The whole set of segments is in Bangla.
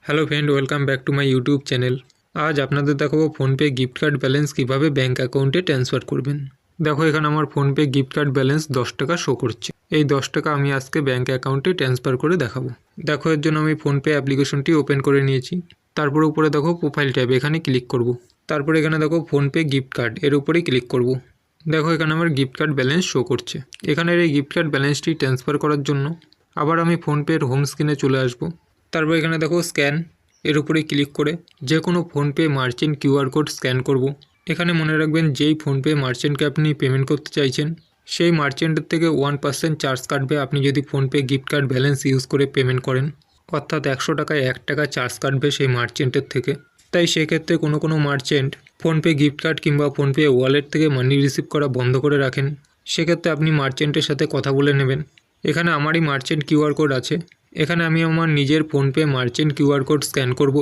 Hello friend, welcome back to my YouTube channel. আজ আপনাদের দেখাবো ফোনপে গিফট কার্ড ব্যালেন্স কীভাবে ব্যাঙ্ক অ্যাকাউন্টে ট্রান্সফার করবেন। দেখো এখানে আমার ফোনপে গিফট কার্ড ব্যালেন্স 10 টাকা শো করছে। এই 10 টাকা আমি আজকে ব্যাঙ্ক অ্যাকাউন্টে ট্রান্সফার করে দেখাবো। দেখো এর জন্য আমি ফোনপে অ্যাপ্লিকেশনটি ওপেন করে নিয়েছি। তারপরে উপরে দেখো প্রোফাইল ট্যাব, এখানে ক্লিক করব। তারপরে এখানে দেখো ফোনপে গিফট কার্ড, এর উপরেই ক্লিক করব। দেখো এখানে আমার গিফট কার্ড ব্যালেন্স শো করছে। এখানের এই গিফট কার্ড ব্যালেন্সটি ট্রান্সফার করার জন্য আবার আমি ফোনপের হোম স্ক্রিনে চলে আসব। তারপর এখানে দেখো স্ক্যান, এর উপরে ক্লিক করে যে কোনো PhonePe merchant QR code scan করব। এখানে মনে রাখবেন যেই ফোনপে মার্চেন্টকে আপনি পেমেন্ট করতে চাইছেন সেই মার্চেন্টের থেকে 1% চার্জ কাটবে আপনি যদি PhonePe gift card balance use করে পেমেন্ট করেন। অর্থাৎ 100 টাকায় 1 টাকা চার্জ কাটবে সেই মার্চেন্টের থেকে। তাই সেক্ষেত্রে কোনো মার্চেন্ট ফোনপে গিফট কার্ড কিংবা ফোনপে ওয়ালেট থেকে মানি রিসিভ করা বন্ধ করে রাখেন। সেক্ষেত্রে আপনি মার্চেন্টের সাথে কথা বলে নেবেন। এখানে আমারই মার্চেন্ট কিউআর কোড আছে। এখানে আমি আমার নিজের PhonePe merchant QR code scan করব।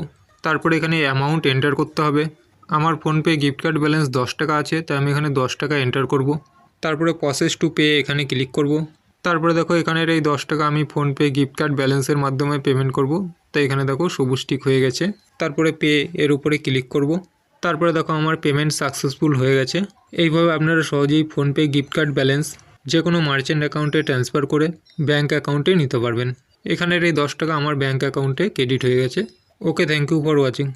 তারপরে এখানে অ্যামাউন্ট এন্টার করতে হবে। আমার ফোনপে গিফট কার্ড ব্যালেন্স 10 টাকা আছে, তাই আমি এখানে 10 টাকা এন্টার করব। তারপরে প্রসেস টু পে এখানে ক্লিক করব। তারপরে দেখো এখানের এই 10 টাকা আমি ফোনপে গিফট কার্ড ব্যালেন্সের মাধ্যমে পেমেন্ট করব। তাই এখানে দেখো সবুজ টিক হয়ে গেছে। তারপরে পে এর উপরে ক্লিক করব। তারপরে দেখো আমার পেমেন্ট সাকসেসফুল হয়ে গেছে। এইভাবে আপনারা সহজেই ফোনপে গিফট কার্ড ব্যালেন্স যে কোনো মার্চেন্ট অ্যাকাউন্টে ট্রান্সফার করে ব্যাঙ্ক অ্যাকাউন্টে নিতে পারবেন। এখানের এই 10 টাকা আমার ব্যাঙ্ক অ্যাকাউন্টে ক্রেডিট হয়ে গেছে। ওকে, থ্যাংক ইউ ফর ওয়াচিং।